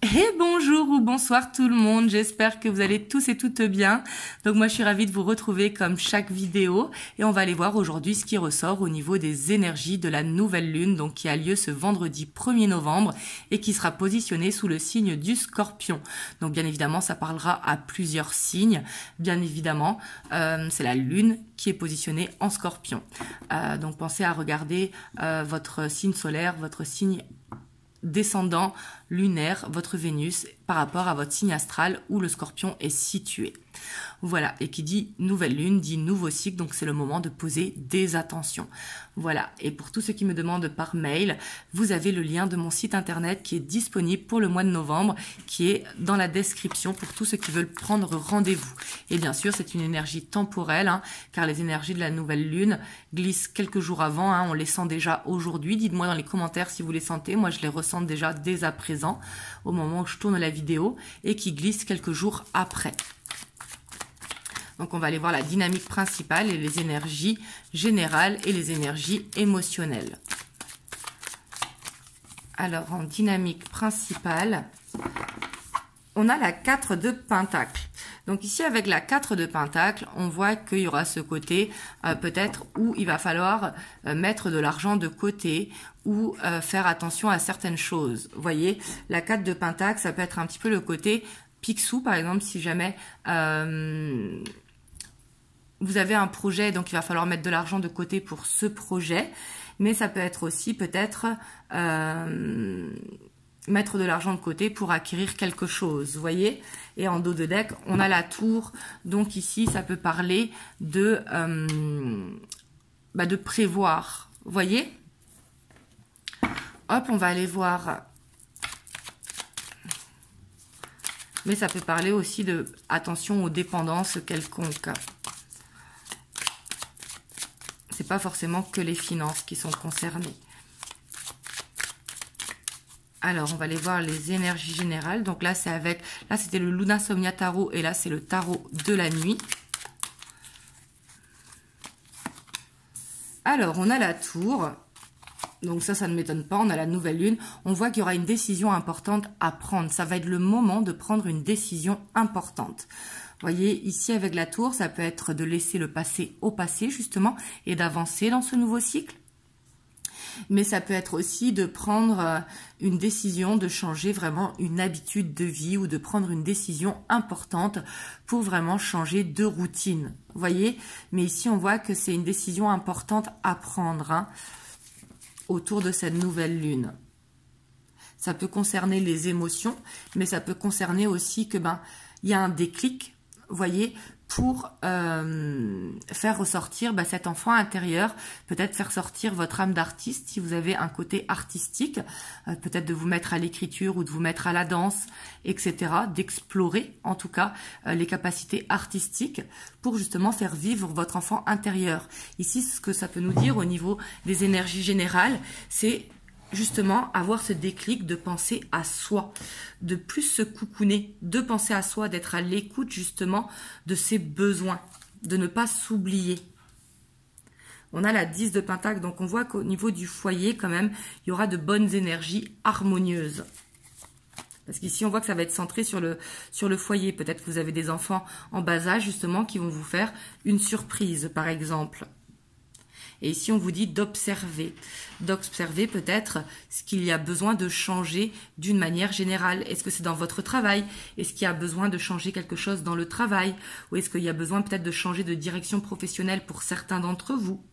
Et bonjour ou bonsoir tout le monde, j'espère que vous allez tous et toutes bien. Donc moi je suis ravie de vous retrouver comme chaque vidéo et on va aller voir aujourd'hui ce qui ressort au niveau des énergies de la nouvelle lune, donc qui a lieu ce vendredi 1er novembre et qui sera positionnée sous le signe du Scorpion. Donc bien évidemment ça parlera à plusieurs signes, bien évidemment c'est la lune qui est positionnée en Scorpion. Donc pensez à regarder votre signe solaire, votre signe descendant lunaire, votre Vénus, par rapport à votre signe astral où le Scorpion est situé. Voilà, et qui dit nouvelle lune, dit nouveau cycle, donc c'est le moment de poser des attentions. Voilà, et pour tous ceux qui me demandent par mail, vous avez le lien de mon site internet qui est disponible pour le mois de novembre, qui est dans la description pour tous ceux qui veulent prendre rendez-vous. Et bien sûr, c'est une énergie temporelle, car les énergies de la nouvelle lune glissent quelques jours avant, on les sent déjà aujourd'hui. Dites-moi dans les commentaires si vous les sentez, moi je les ressens déjà dès à présent, au moment où je tourne la vidéo, et qui glissent quelques jours après. Donc on va aller voir la dynamique principale et les énergies générales et les énergies émotionnelles. Alors en dynamique principale, on a la 4 de Pentacle. Donc ici avec la 4 de Pentacle, on voit qu'il y aura ce côté peut-être où il va falloir mettre de l'argent de côté ou faire attention à certaines choses. Vous voyez, la 4 de Pentacle, ça peut être un petit peu le côté Picsou, par exemple, si jamais vous avez un projet, donc il va falloir mettre de l'argent de côté pour ce projet, mais ça peut être aussi peut-être mettre de l'argent de côté pour acquérir quelque chose, vous voyez. Et en dos de deck, on a la tour, donc ici, ça peut parler de prévoir, vous voyez. Hop, on va aller voir. Mais ça peut parler aussi de attention aux dépendances quelconques. C'est pas forcément que les finances qui sont concernées. Alors, on va aller voir les énergies générales. Donc là, c'est avec... Là, c'était le Luna Somnia Tarot et là, c'est le tarot de la nuit. Alors, on a la tour. Donc ça ne m'étonne pas. On a la nouvelle lune. On voit qu'il y aura une décision importante à prendre. Ça va être le moment de prendre une décision importante. Vous voyez, ici, avec la tour, ça peut être de laisser le passé au passé, justement, et d'avancer dans ce nouveau cycle. Mais ça peut être aussi de prendre une décision, de changer vraiment une habitude de vie ou de prendre une décision importante pour vraiment changer de routine. Vous voyez, mais ici on voit que c'est une décision importante à prendre autour de cette nouvelle lune. Ça peut concerner les émotions, mais ça peut concerner aussi que il y a un déclic, vous voyez, pour faire ressortir cet enfant intérieur, peut-être faire sortir votre âme d'artiste si vous avez un côté artistique, peut-être de vous mettre à l'écriture ou de vous mettre à la danse, etc., d'explorer en tout cas les capacités artistiques pour justement faire vivre votre enfant intérieur. Ici, ce que ça peut nous dire au niveau des énergies générales, c'est justement avoir ce déclic de penser à soi, de plus se coucouner, de penser à soi, d'être à l'écoute justement de ses besoins, de ne pas s'oublier. On a la 10 de Pentacle, donc on voit qu'au niveau du foyer quand même, il y aura de bonnes énergies harmonieuses. Parce qu'ici, on voit que ça va être centré sur le foyer. Peut-être que vous avez des enfants en bas âge justement qui vont vous faire une surprise par exemple. Et ici, on vous dit d'observer peut-être ce qu'il y a besoin de changer d'une manière générale. Est-ce que c'est dans votre travail? Est-ce qu'il y a besoin de changer quelque chose dans le travail? Ou est-ce qu'il y a besoin peut-être de changer de direction professionnelle pour certains d'entre vous?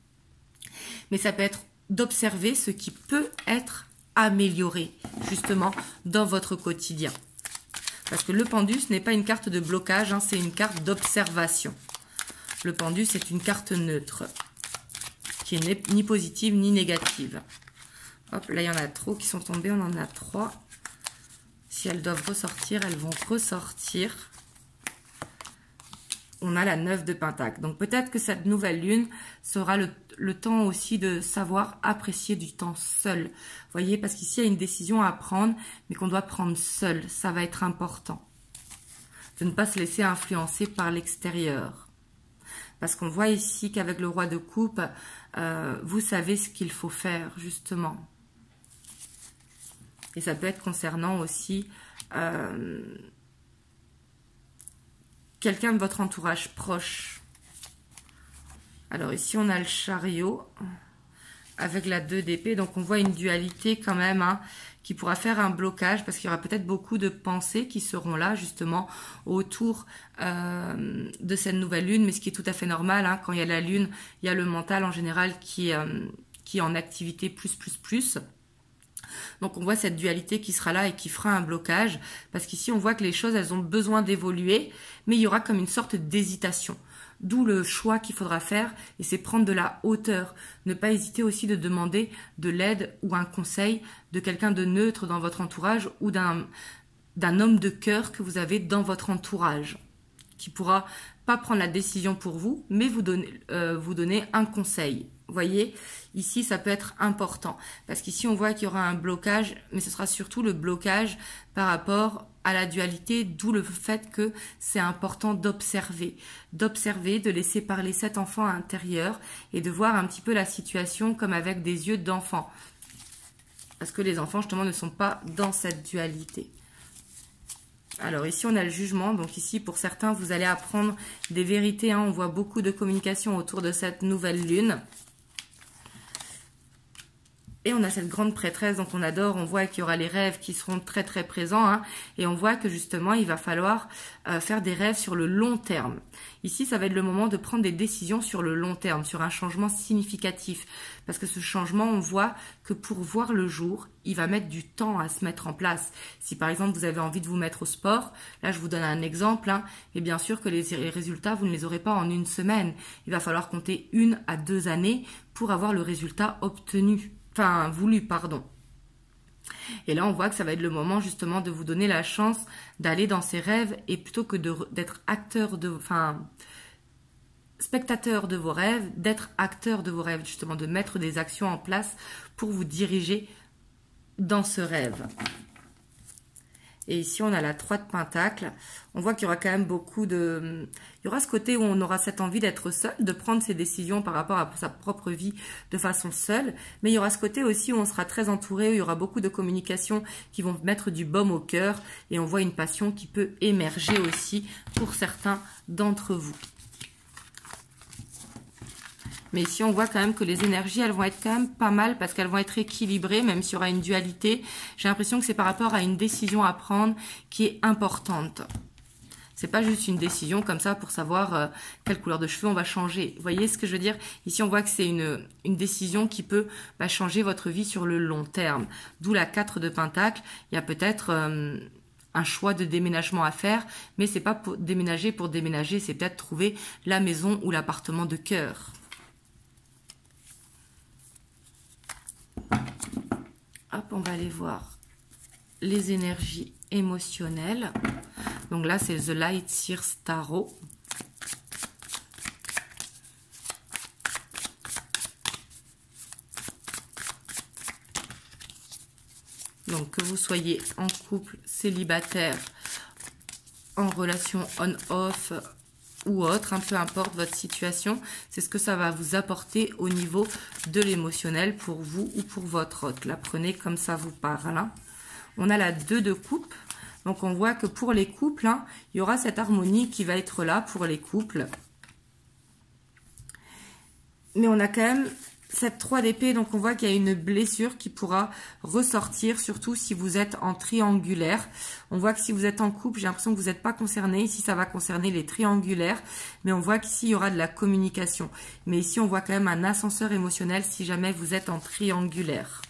Mais ça peut être d'observer ce qui peut être amélioré, justement, dans votre quotidien. Parce que le pendu, ce n'est pas une carte de blocage, c'est une carte d'observation. Le pendu, c'est une carte neutre, qui n'est ni positive ni négative. Hop, là il y en a trop qui sont tombés, on en a 3. Si elles doivent ressortir, elles vont ressortir. On a la 9 de Pentacle. Donc peut-être que cette nouvelle lune sera le temps aussi de savoir apprécier du temps seul. Vous voyez, parce qu'ici il y a une décision à prendre, mais qu'on doit prendre seul. Ça va être important. De ne pas se laisser influencer par l'extérieur. Parce qu'on voit ici qu'avec le roi de coupe, vous savez ce qu'il faut faire, justement. Et ça peut être concernant aussi quelqu'un de votre entourage proche. Alors ici, on a le chariot avec la 2 d'épée. Donc, on voit une dualité quand même, hein, qui pourra faire un blocage parce qu'il y aura peut-être beaucoup de pensées qui seront là, justement, autour de cette nouvelle lune. Mais ce qui est tout à fait normal, hein, quand il y a la lune, il y a le mental en général qui est en activité plus. Donc, on voit cette dualité qui sera là et qui fera un blocage. Parce qu'ici, on voit que les choses, elles ont besoin d'évoluer, mais il y aura comme une sorte d'hésitation. D'où le choix qu'il faudra faire, et c'est prendre de la hauteur. Ne pas hésiter aussi de demander de l'aide ou un conseil de quelqu'un de neutre dans votre entourage ou d'un homme de cœur que vous avez dans votre entourage, qui pourra pas prendre la décision pour vous, mais vous donner un conseil. Vous voyez, ici, ça peut être important. Parce qu'ici, on voit qu'il y aura un blocage, mais ce sera surtout le blocage par rapport à la dualité, d'où le fait que c'est important d'observer, de laisser parler cet enfant à l'intérieur et de voir un petit peu la situation comme avec des yeux d'enfant. Parce que les enfants, justement, ne sont pas dans cette dualité. Alors ici, on a le jugement. Donc ici, pour certains, vous allez apprendre des vérités. Hein. On voit beaucoup de communication autour de cette nouvelle lune. Et on a cette grande prêtresse, donc on adore, on voit qu'il y aura les rêves qui seront très très présents, hein, et on voit que justement il va falloir faire des rêves sur le long terme. Ici, ça va être le moment de prendre des décisions sur le long terme, sur un changement significatif, parce que ce changement, on voit que pour voir le jour, il va mettre du temps à se mettre en place. Si par exemple vous avez envie de vous mettre au sport, là je vous donne un exemple, hein, et bien sûr que les résultats, vous ne les aurez pas en une semaine. Il va falloir compter 1 à 2 années pour avoir le résultat obtenu. Enfin, voulu, pardon. Et là, on voit que ça va être le moment justement de vous donner la chance d'aller dans ces rêves et plutôt que d'être spectateur de vos rêves, d'être acteur de vos rêves, justement, de mettre des actions en place pour vous diriger dans ce rêve. Et ici, on a la 3 de Pentacles. On voit qu'il y aura quand même beaucoup de... Il y aura ce côté où on aura cette envie d'être seul, de prendre ses décisions par rapport à sa propre vie de façon seule. Mais il y aura ce côté aussi où on sera très entouré, où il y aura beaucoup de communications qui vont mettre du baume au cœur. Et on voit une passion qui peut émerger aussi pour certains d'entre vous. Mais ici, on voit quand même que les énergies, elles vont être quand même pas mal parce qu'elles vont être équilibrées, même s'il y aura une dualité. J'ai l'impression que c'est par rapport à une décision à prendre qui est importante. C'est pas juste une décision comme ça pour savoir quelle couleur de cheveux on va changer. Vous voyez ce que je veux dire? Ici, on voit que c'est une décision qui peut changer votre vie sur le long terme. D'où la 4 de Pentacles. Il y a peut-être... un choix de déménagement à faire, mais c'est pas pour déménager, c'est peut-être trouver la maison ou l'appartement de cœur. Hop, on va aller voir les énergies émotionnelles. Donc là, c'est The Light Seers Tarot. Donc, que vous soyez en couple, célibataire, en relation on-off ou autre, peu importe votre situation, c'est ce que ça va vous apporter au niveau de l'émotionnel pour vous ou pour votre hôte. La prenez comme ça vous parle. Hein. On a la 2 de coupe. Donc, on voit que pour les couples, hein, il y aura cette harmonie qui va être là pour les couples. Mais on a quand même... cette 3 d'épée, donc on voit qu'il y a une blessure qui pourra ressortir, surtout si vous êtes en triangulaire. On voit que si vous êtes en couple, j'ai l'impression que vous n'êtes pas concerné. Ici, ça va concerner les triangulaires, mais on voit qu'ici, il y aura de la communication. Mais ici, on voit quand même un ascenseur émotionnel si jamais vous êtes en triangulaire.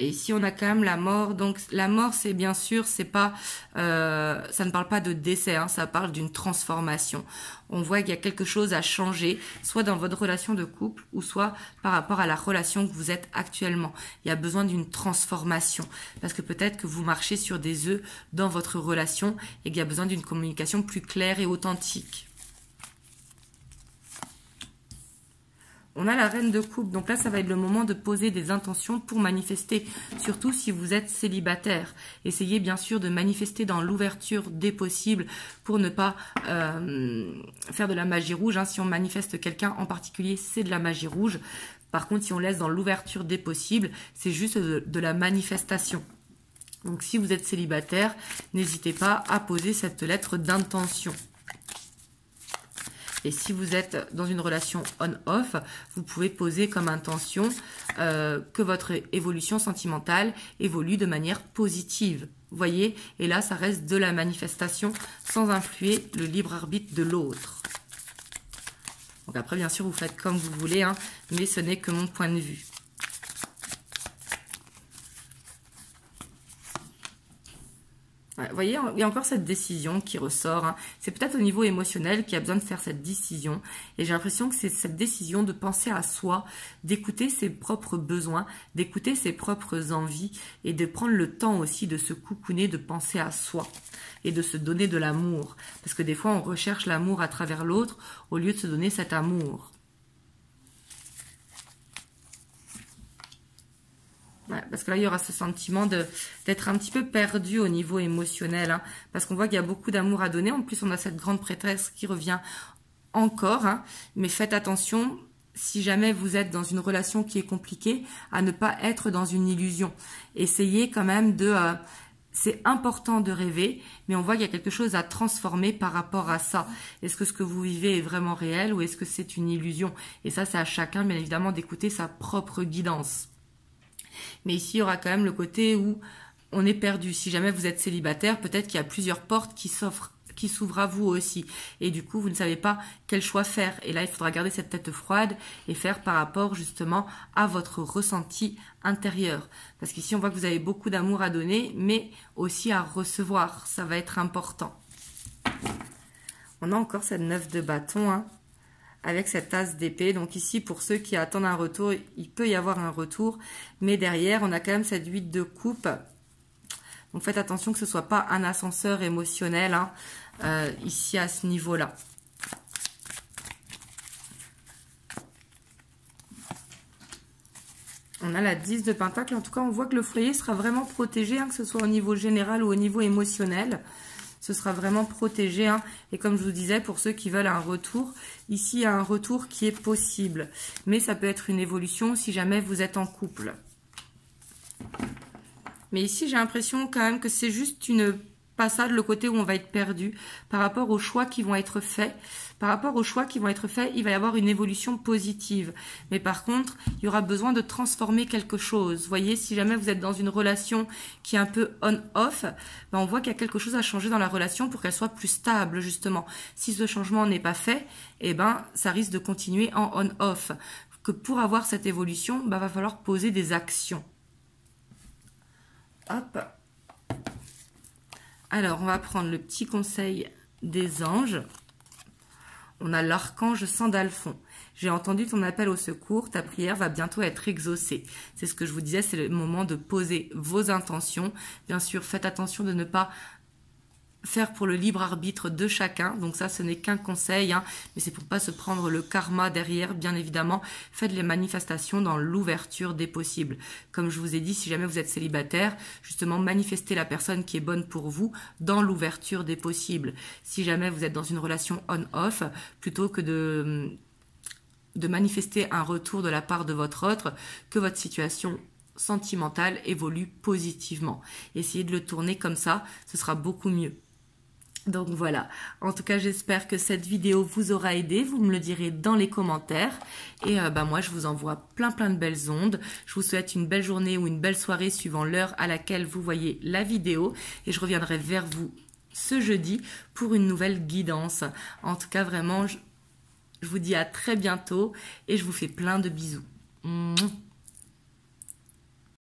Et ici, on a quand même la mort. Donc, la mort, c'est bien sûr, c'est pas, ça ne parle pas de décès, hein, ça parle d'une transformation. On voit qu'il y a quelque chose à changer, soit dans votre relation de couple, ou soit par rapport à la relation que vous êtes actuellement. Il y a besoin d'une transformation, parce que peut-être que vous marchez sur des œufs dans votre relation et qu'il y a besoin d'une communication plus claire et authentique. On a la reine de coupe, donc là ça va être le moment de poser des intentions pour manifester, surtout si vous êtes célibataire. Essayez bien sûr de manifester dans l'ouverture des possibles pour ne pas faire de la magie rouge. Hein. Si on manifeste quelqu'un en particulier, c'est de la magie rouge. Par contre, si on laisse dans l'ouverture des possibles, c'est juste de la manifestation. Donc, si vous êtes célibataire, n'hésitez pas à poser cette lettre d'intention. Et si vous êtes dans une relation on-off, vous pouvez poser comme intention que votre évolution sentimentale évolue de manière positive. Vous voyez? Et là, ça reste de la manifestation sans influer le libre arbitre de l'autre. Donc après, bien sûr, vous faites comme vous voulez, hein, mais ce n'est que mon point de vue. Vous voyez, il y a encore cette décision qui ressort. Hein. C'est peut-être au niveau émotionnel qu'il y a besoin de faire cette décision. Et j'ai l'impression que c'est cette décision de penser à soi, d'écouter ses propres besoins, d'écouter ses propres envies et de prendre le temps aussi de se coucouner, de penser à soi et de se donner de l'amour. Parce que des fois, on recherche l'amour à travers l'autre au lieu de se donner cet amour. Ouais, parce que là, il y aura ce sentiment d'être un petit peu perdu au niveau émotionnel. Hein, parce qu'on voit qu'il y a beaucoup d'amour à donner. En plus, on a cette grande prêtresse qui revient encore. Hein, mais faites attention, si jamais vous êtes dans une relation qui est compliquée, à ne pas être dans une illusion. Essayez quand même de... c'est important de rêver, mais on voit qu'il y a quelque chose à transformer par rapport à ça. Est-ce que ce que vous vivez est vraiment réel ou est-ce que c'est une illusion? Et ça, c'est à chacun, bien évidemment, d'écouter sa propre guidance. Mais ici, il y aura quand même le côté où on est perdu. Si jamais vous êtes célibataire, peut-être qu'il y a plusieurs portes qui s'ouvrent à vous aussi. Et du coup, vous ne savez pas quel choix faire. Et là, il faudra garder cette tête froide et faire par rapport justement à votre ressenti intérieur. Parce qu'ici, on voit que vous avez beaucoup d'amour à donner, mais aussi à recevoir. Ça va être important. On a encore cette 9 de bâton, hein, avec cette as d'épée. Donc ici, pour ceux qui attendent un retour, il peut y avoir un retour. Mais derrière, on a quand même cette 8 de coupe. Donc faites attention que ce ne soit pas un ascenseur émotionnel, hein, ici à ce niveau-là. On a la 10 de pentacle. En tout cas, on voit que le foyer sera vraiment protégé, hein, que ce soit au niveau général ou au niveau émotionnel. Ce sera vraiment protégé. Hein. Et comme je vous disais, pour ceux qui veulent un retour, ici, il y a un retour qui est possible. Mais ça peut être une évolution si jamais vous êtes en couple. Mais ici, j'ai l'impression quand même que c'est juste une passade, le côté où on va être perdu par rapport aux choix qui vont être faits. Par rapport aux choix qui vont être faits, il va y avoir une évolution positive. Mais par contre, il y aura besoin de transformer quelque chose. Vous voyez, si jamais vous êtes dans une relation qui est un peu on-off, ben on voit qu'il y a quelque chose à changer dans la relation pour qu'elle soit plus stable, justement. Si ce changement n'est pas fait, eh ben, ça risque de continuer en on-off. Que pour avoir cette évolution, ben, va falloir poser des actions. Hop. Alors, on va prendre le petit conseil des anges. On a l'archange Sandalphon. J'ai entendu ton appel au secours, ta prière va bientôt être exaucée. C'est ce que je vous disais, c'est le moment de poser vos intentions. Bien sûr, faites attention de ne pas faire pour le libre arbitre de chacun. Donc ça, ce n'est qu'un conseil, hein, mais c'est pour pas se prendre le karma derrière, bien évidemment. Faites les manifestations dans l'ouverture des possibles. Comme je vous ai dit, si jamais vous êtes célibataire, justement, manifestez la personne qui est bonne pour vous dans l'ouverture des possibles. Si jamais vous êtes dans une relation on-off, plutôt que de manifester un retour de la part de votre autre, que votre situation sentimentale évolue positivement. Essayez de le tourner comme ça, ce sera beaucoup mieux. Donc voilà, en tout cas j'espère que cette vidéo vous aura aidé, vous me le direz dans les commentaires et moi je vous envoie plein de belles ondes, je vous souhaite une belle journée ou une belle soirée suivant l'heure à laquelle vous voyez la vidéo et je reviendrai vers vous ce jeudi pour une nouvelle guidance. En tout cas vraiment je vous dis à très bientôt et je vous fais plein de bisous.